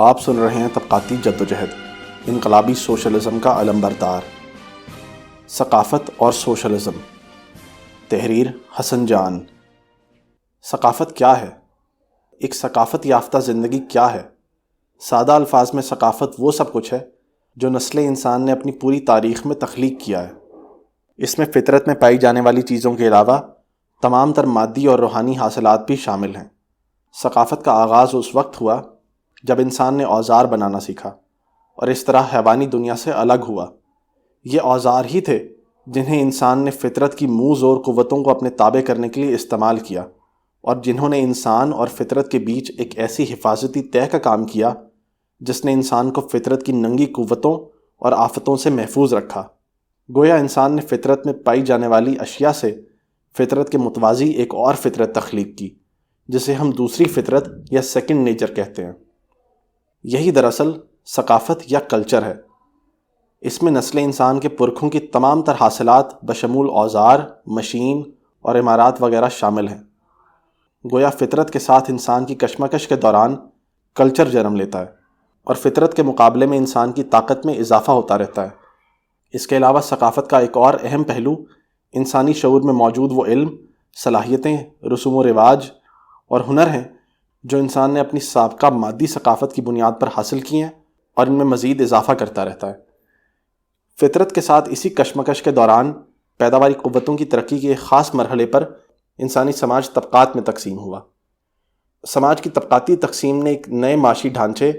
آپ سن رہے ہیں طبقاتی جدوجہد، انقلابی سوشلزم کا علمبردار، ثقافت اور سوشلزم۔ تحریر حسن جان۔ ثقافت کیا ہے؟ ایک ثقافت یافتہ زندگی کیا ہے؟ سادہ الفاظ میں ثقافت وہ سب کچھ ہے جو نسل انسان نے اپنی پوری تاریخ میں تخلیق کیا ہے۔ اس میں فطرت میں پائی جانے والی چیزوں کے علاوہ تمام تر مادی اور روحانی حاصلات بھی شامل ہیں۔ ثقافت کا آغاز اس وقت ہوا جب انسان نے اوزار بنانا سیکھا اور اس طرح حیوانی دنیا سے الگ ہوا۔ یہ اوزار ہی تھے جنہیں انسان نے فطرت کی منہ زور قوتوں کو اپنے تابع کرنے کے لیے استعمال کیا، اور جنہوں نے انسان اور فطرت کے بیچ ایک ایسی حفاظتی تہہ کا کام کیا جس نے انسان کو فطرت کی ننگی قوتوں اور آفتوں سے محفوظ رکھا۔ گویا انسان نے فطرت میں پائی جانے والی اشیاء سے فطرت کے متوازی ایک اور فطرت تخلیق کی، جسے ہم دوسری فطرت یا سیکنڈ نیچر کہتے ہیں۔ یہی دراصل ثقافت یا کلچر ہے۔ اس میں نسل انسان کے پرکھوں کی تمام تر حاصلات بشمول اوزار، مشین اور عمارات وغیرہ شامل ہیں۔ گویا فطرت کے ساتھ انسان کی کشمکش کے دوران کلچر جنم لیتا ہے اور فطرت کے مقابلے میں انسان کی طاقت میں اضافہ ہوتا رہتا ہے۔ اس کے علاوہ ثقافت کا ایک اور اہم پہلو انسانی شعور میں موجود وہ علم، صلاحیتیں، رسوم و رواج اور ہنر ہیں جو انسان نے اپنی سابقہ مادی ثقافت کی بنیاد پر حاصل کی ہیں اور ان میں مزید اضافہ کرتا رہتا ہے۔ فطرت کے ساتھ اسی کشمکش کے دوران پیداواری قوتوں کی ترقی کے ایک خاص مرحلے پر انسانی سماج طبقات میں تقسیم ہوا۔ سماج کی طبقاتی تقسیم نے ایک نئے معاشی ڈھانچے،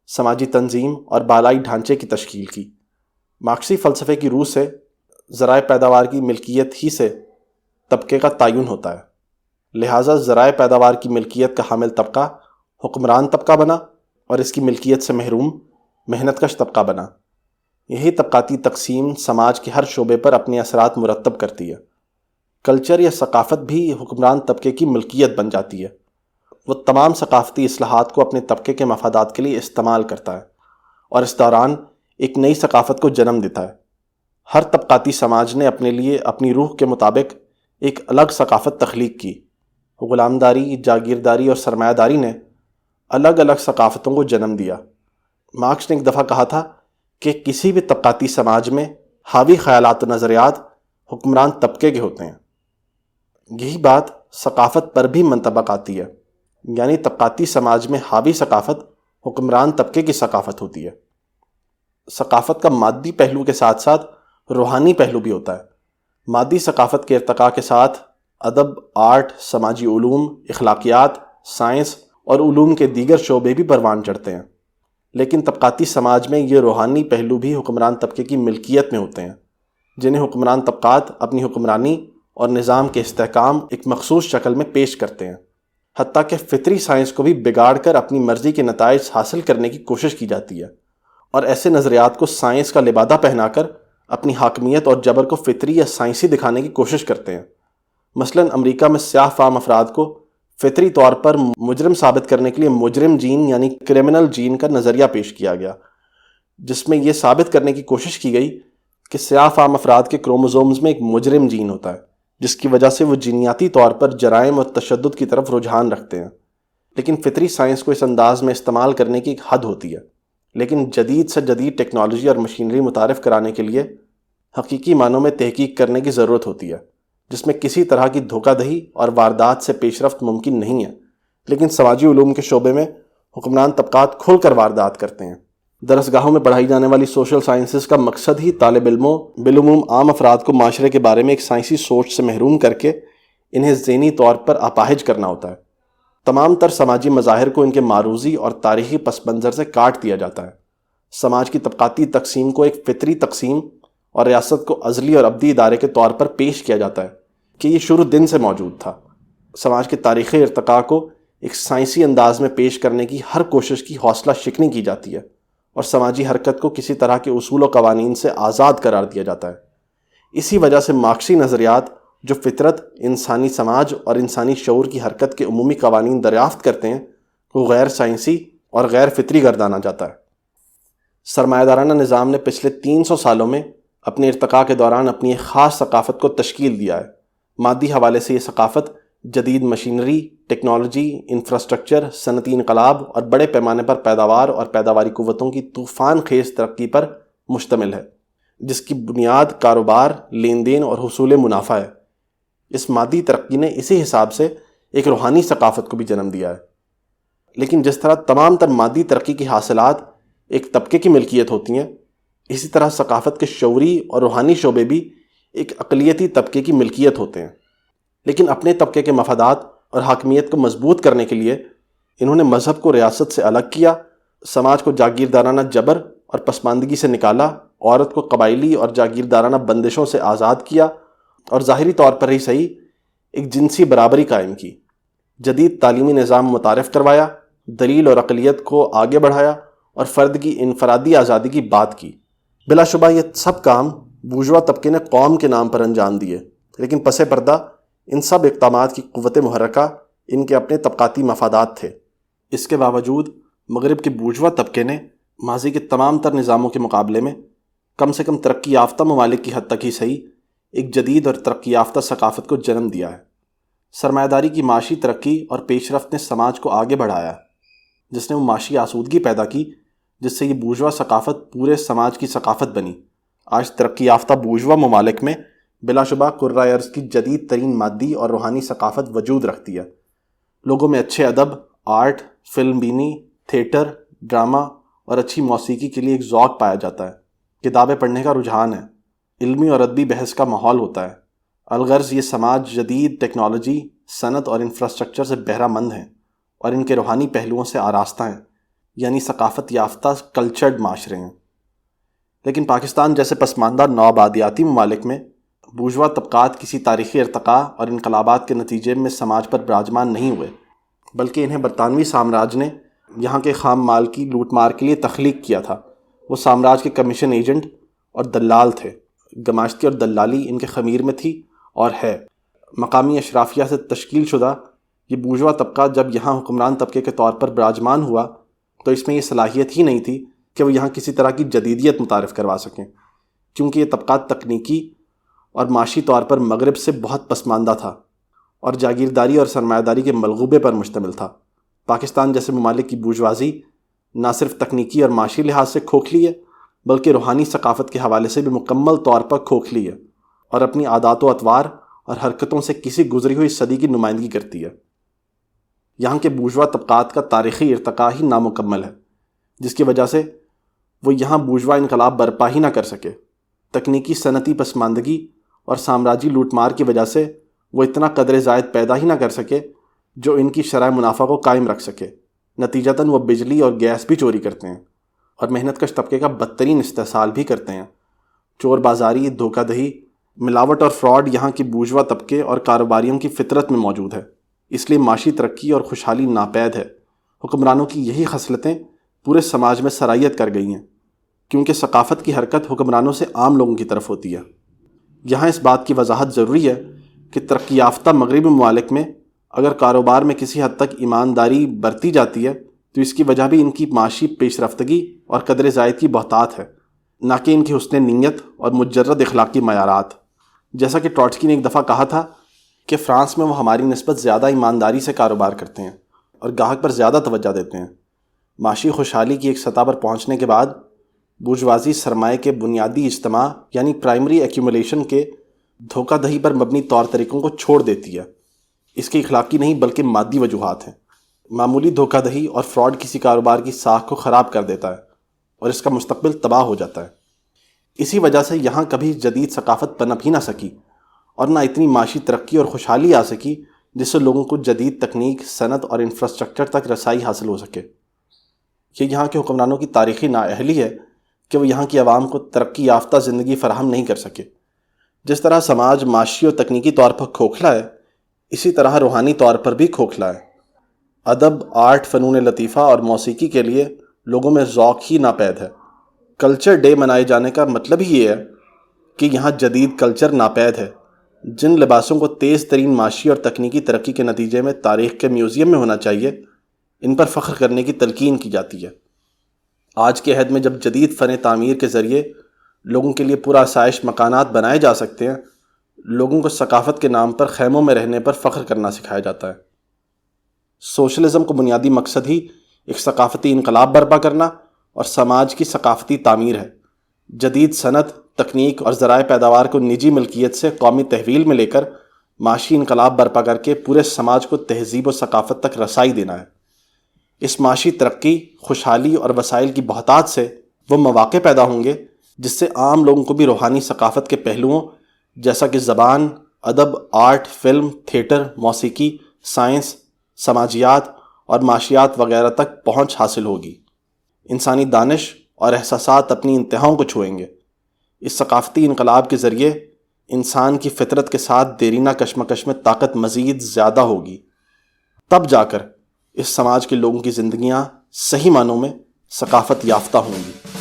سماجی تنظیم اور بالائی ڈھانچے کی تشکیل کی۔ مارکسی فلسفے کی روح سے ذرائع پیداوار کی ملکیت ہی سے طبقے کا تعین ہوتا ہے، لہٰذا ذرائع پیداوار کی ملکیت کا حامل طبقہ حکمران طبقہ بنا اور اس کی ملکیت سے محروم محنت کش طبقہ بنا۔ یہی طبقاتی تقسیم سماج کے ہر شعبے پر اپنے اثرات مرتب کرتی ہے۔ کلچر یا ثقافت بھی حکمران طبقے کی ملکیت بن جاتی ہے۔ وہ تمام ثقافتی اصلاحات کو اپنے طبقے کے مفادات کے لیے استعمال کرتا ہے اور اس دوران ایک نئی ثقافت کو جنم دیتا ہے۔ ہر طبقاتی سماج نے اپنے لیے اپنی روح کے مطابق ایک الگ ثقافت تخلیق کی۔ غلامداری، جاگیرداری اور سرمایہ داری نے الگ الگ ثقافتوں کو جنم دیا۔ مارکس نے ایک دفعہ کہا تھا کہ کسی بھی طبقاتی سماج میں حاوی خیالات و نظریات حکمران طبقے کے ہوتے ہیں۔ یہی بات ثقافت پر بھی منطبق آتی ہے، یعنی طبقاتی سماج میں حاوی ثقافت حکمران طبقے کی ثقافت ہوتی ہے۔ ثقافت کا مادی پہلو کے ساتھ ساتھ روحانی پہلو بھی ہوتا ہے۔ مادی ثقافت کے ارتقاء کے ساتھ ادب، آرٹ، سماجی علوم، اخلاقیات، سائنس اور علوم کے دیگر شعبے بھی پروان چڑھتے ہیں، لیکن طبقاتی سماج میں یہ روحانی پہلو بھی حکمران طبقے کی ملکیت میں ہوتے ہیں، جنہیں حکمران طبقات اپنی حکمرانی اور نظام کے استحکام ایک مخصوص شکل میں پیش کرتے ہیں۔ حتیٰ کہ فطری سائنس کو بھی بگاڑ کر اپنی مرضی کے نتائج حاصل کرنے کی کوشش کی جاتی ہے، اور ایسے نظریات کو سائنس کا لبادہ پہنا کر اپنی حاکمیت اور جبر کو فطری یا سائنسی دکھانے کی کوشش کرتے ہیں۔ مثلاً امریکہ میں سیاہ فام افراد کو فطری طور پر مجرم ثابت کرنے کے لیے مجرم جین یعنی کرمنل جین کا نظریہ پیش کیا گیا، جس میں یہ ثابت کرنے کی کوشش کی گئی کہ سیاہ فام افراد کے کروموزومز میں ایک مجرم جین ہوتا ہے، جس کی وجہ سے وہ جینیاتی طور پر جرائم اور تشدد کی طرف رجحان رکھتے ہیں۔ لیکن فطری سائنس کو اس انداز میں استعمال کرنے کی ایک حد ہوتی ہے، لیکن جدید سے جدید ٹیکنالوجی اور مشینری متعارف کرانے کے لیے حقیقی معنوں میں تحقیق کرنے کی ضرورت ہوتی ہے، جس میں کسی طرح کی دھوکہ دہی اور واردات سے پیش رفت ممکن نہیں ہے۔ لیکن سماجی علوم کے شعبے میں حکمران طبقات کھل کر واردات کرتے ہیں۔ درسگاہوں میں پڑھائی جانے والی سوشل سائنسز کا مقصد ہی طالب علموں، بالعموم عام افراد کو معاشرے کے بارے میں ایک سائنسی سوچ سے محروم کر کے انہیں ذہنی طور پر اپاہج کرنا ہوتا ہے۔ تمام تر سماجی مظاہر کو ان کے معروضی اور تاریخی پس منظر سے کاٹ دیا جاتا ہے۔ سماج کی طبقاتی تقسیم کو ایک فطری تقسیم اور ریاست کو ازلی اور ابدی ادارے کے طور پر پیش کیا جاتا ہے کہ یہ شروع دن سے موجود تھا۔ سماج کے تاریخی ارتقاء کو ایک سائنسی انداز میں پیش کرنے کی ہر کوشش کی حوصلہ شکنی کی جاتی ہے اور سماجی حرکت کو کسی طرح کے اصول و قوانین سے آزاد قرار دیا جاتا ہے۔ اسی وجہ سے مارکسی نظریات جو فطرت، انسانی سماج اور انسانی شعور کی حرکت کے عمومی قوانین دریافت کرتے ہیں، وہ غیر سائنسی اور غیر فطری گردانا جاتا ہے۔ سرمایہ دارانہ نظام نے پچھلے 300 سالوں میں اپنے ارتقاء کے دوران اپنی ایک خاص ثقافت کو تشکیل دیا ہے۔ مادی حوالے سے یہ ثقافت جدید مشینری، ٹیکنالوجی، انفراسٹرکچر، صنعتی انقلاب اور بڑے پیمانے پر پیداوار اور پیداواری قوتوں کی طوفان خیز ترقی پر مشتمل ہے، جس کی بنیاد کاروبار، لین دین اور حصول منافع ہے۔ اس مادی ترقی نے اسی حساب سے ایک روحانی ثقافت کو بھی جنم دیا ہے۔ لیکن جس طرح تمام تر مادی ترقی کی حاصلات ایک طبقے کی ملکیت ہوتی ہیں، اسی طرح ثقافت کے شعوری اور روحانی شعبے بھی ایک اقلیتی طبقے کی ملکیت ہوتے ہیں۔ لیکن اپنے طبقے کے مفادات اور حاکمیت کو مضبوط کرنے کے لیے انہوں نے مذہب کو ریاست سے الگ کیا، سماج کو جاگیردارانہ جبر اور پسماندگی سے نکالا، عورت کو قبائلی اور جاگیردارانہ بندشوں سے آزاد کیا، اور ظاہری طور پر ہی صحیح ایک جنسی برابری قائم کی۔ جدید تعلیمی نظام متعارف کروایا، دلیل اور عقلیت کو آگے بڑھایا، اور فرد کی انفرادی آزادی کی بات کی۔ بلا شبہ یہ سب کام بورژوا طبقے نے قوم کے نام پر انجام دیے، لیکن پس پردہ ان سب اقدامات کی قوت محرکہ ان کے اپنے طبقاتی مفادات تھے۔ اس کے باوجود مغرب کے بورژوا طبقے نے ماضی کے تمام تر نظاموں کے مقابلے میں کم سے کم ترقی یافتہ ممالک کی حد تک ہی صحیح ایک جدید اور ترقی یافتہ ثقافت کو جنم دیا ہے۔ سرمایہ داری کی معاشی ترقی اور پیش رفت نے سماج کو آگے بڑھایا، جس نے وہ معاشی آسودگی پیدا کی جس سے یہ بورژوا ثقافت پورے سماج کی ثقافت بنی۔ آج ترقی یافتہ بورژوا ممالک میں بلا شبہ کرۂ ارض کی جدید ترین مادی اور روحانی ثقافت وجود رکھتی ہے۔ لوگوں میں اچھے ادب، آرٹ، فلم بینی، تھیٹر، ڈرامہ اور اچھی موسیقی کے لیے ایک ذوق پایا جاتا ہے۔ کتابیں پڑھنے کا رجحان ہے، علمی اور ادبی بحث کا ماحول ہوتا ہے۔ الغرض یہ سماج جدید ٹیکنالوجی، صنعت اور انفراسٹرکچر سے بہرہ مند ہیں اور ان کے روحانی پہلوؤں سے آراستہ ہیں، یعنی ثقافت یافتہ کلچرڈ معاشرے ہیں۔ لیکن پاکستان جیسے پسماندہ نوآبادیاتی ممالک میں بورژوا طبقات کسی تاریخی ارتقاء اور انقلابات کے نتیجے میں سماج پر براجمان نہیں ہوئے، بلکہ انہیں برطانوی سامراج نے یہاں کے خام مال کی لوٹ مار کے لیے تخلیق کیا تھا۔ وہ سامراج کے کمیشن ایجنٹ اور دلال تھے۔ گماشتی اور دلالی ان کے خمیر میں تھی اور ہے۔ مقامی اشرافیہ سے تشکیل شدہ یہ بورژوا طبقہ جب یہاں حکمران طبقے کے طور پر براجمان ہوا تو اس میں یہ صلاحیت ہی نہیں تھی کہ وہ یہاں کسی طرح کی جدیدیت متعارف کروا سکیں، کیونکہ یہ طبقہ تکنیکی اور معاشی طور پر مغرب سے بہت پسماندہ تھا اور جاگیرداری اور سرمایہ داری کے ملغوبے پر مشتمل تھا۔ پاکستان جیسے ممالک کی بورژوازی نہ صرف تکنیکی اور معاشی لحاظ سے کھوکھلی ہے، بلکہ روحانی ثقافت کے حوالے سے بھی مکمل طور پر کھوکھلی ہے اور اپنی عادات و اطوار اور حرکتوں سے کسی گزری ہوئی صدی کی نمائندگی کرتی ہے۔ یہاں کے بورژوا طبقات کا تاریخی ارتقاء ہی نامکمل ہے، جس کی وجہ سے وہ یہاں بورژوا انقلاب برپا ہی نہ کر سکے۔ تکنیکی صنعتی پسماندگی اور سامراجی لوٹ مار کی وجہ سے وہ اتنا قدر زائد پیدا ہی نہ کر سکے جو ان کی شرح منافع کو قائم رکھ سکے۔ نتیجتاً وہ بجلی اور گیس بھی چوری کرتے ہیں اور محنت کش طبقے کا بدترین استحصال بھی کرتے ہیں۔ چور بازاری، دھوکہ دہی، ملاوٹ اور فراڈ یہاں کی بورژوا طبقے اور کاروباریوں کی فطرت میں موجود ہے، اس لیے معاشی ترقی اور خوشحالی ناپید ہے۔ حکمرانوں کی یہی خصلتیں پورے سماج میں سرایت کر گئی ہیں، کیونکہ ثقافت کی حرکت حکمرانوں سے عام لوگوں کی طرف ہوتی ہے۔ یہاں اس بات کی وضاحت ضروری ہے کہ ترقی یافتہ مغربی ممالک میں اگر کاروبار میں کسی حد تک ایمانداری برتی جاتی ہے تو اس کی وجہ بھی ان کی معاشی پیش رفتگی اور قدر زائد کی بہتات ہے، نہ کہ ان کی حسن نیت اور مجرد اخلاقی معیارات۔ جیسا کہ ٹراٹسکی نے ایک دفعہ کہا تھا کہ فرانس میں وہ ہماری نسبت زیادہ ایمانداری سے کاروبار کرتے ہیں اور گاہک پر زیادہ توجہ دیتے ہیں۔ معاشی خوشحالی کی ایک سطح پر پہنچنے کے بعد بورژوازی سرمایہ کے بنیادی اجتماع یعنی پرائمری ایکیومولیشن کے دھوکہ دہی پر مبنی طور طریقوں کو چھوڑ دیتی ہے۔ اس کی اخلاقی نہیں بلکہ مادی وجوہات ہیں۔ معمولی دھوکہ دہی اور فراڈ کسی کاروبار کی ساکھ کو خراب کر دیتا ہے اور اس کا مستقبل تباہ ہو جاتا ہے۔ اسی وجہ سے یہاں کبھی جدید ثقافت پنپ ہی نہ سکی اور نہ اتنی معاشی ترقی اور خوشحالی آ سکی جس سے لوگوں کو جدید تکنیک، صنعت اور انفراسٹرکچر تک رسائی حاصل ہو سکے۔ یہ یہاں کے حکمرانوں کی تاریخی نااہلی ہے کہ وہ یہاں کی عوام کو ترقی یافتہ زندگی فراہم نہیں کر سکے۔ جس طرح سماج معاشی اور تکنیکی طور پر کھوکھلا ہے، اسی طرح روحانی طور پر بھی کھوکھلا ہے۔ ادب، آرٹ، فنون لطیفہ اور موسیقی کے لیے لوگوں میں ذوق ہی ناپید ہے۔ کلچر ڈے منائے جانے کا مطلب ہی یہ ہے کہ یہاں جدید کلچر ناپید ہے۔ جن لباسوں کو تیز ترین معاشی اور تکنیکی ترقی کے نتیجے میں تاریخ کے میوزیم میں ہونا چاہیے، ان پر فخر کرنے کی تلقین کی جاتی ہے۔ آج کے عہد میں جب جدید فن تعمیر کے ذریعے لوگوں کے لیے پرآسائش مکانات بنائے جا سکتے ہیں، لوگوں کو ثقافت کے نام پر خیموں میں رہنے پر فخر کرنا سکھایا جاتا ہے۔ سوشلزم کا بنیادی مقصد ہی ایک ثقافتی انقلاب برپا کرنا اور سماج کی ثقافتی تعمیر ہے۔ جدید صنعت، تکنیک اور ذرائع پیداوار کو نجی ملکیت سے قومی تحویل میں لے کر معاشی انقلاب برپا کر کے پورے سماج کو تہذیب و ثقافت تک رسائی دینا ہے۔ اس معاشی ترقی، خوشحالی اور وسائل کی بہتات سے وہ مواقع پیدا ہوں گے جس سے عام لوگوں کو بھی روحانی ثقافت کے پہلوؤں جیسا کہ زبان، ادب، آرٹ، فلم، تھیٹر، موسیقی، سائنس، سماجیات اور معاشیات وغیرہ تک پہنچ حاصل ہوگی۔ انسانی دانش اور احساسات اپنی انتہاؤں کو چھوئیں گے۔ اس ثقافتی انقلاب کے ذریعے انسان کی فطرت کے ساتھ دیرینہ کشمکش میں طاقت مزید زیادہ ہوگی۔ تب جا کر اس سماج کے لوگوں کی زندگیاں صحیح معنوں میں ثقافت یافتہ ہوں گی۔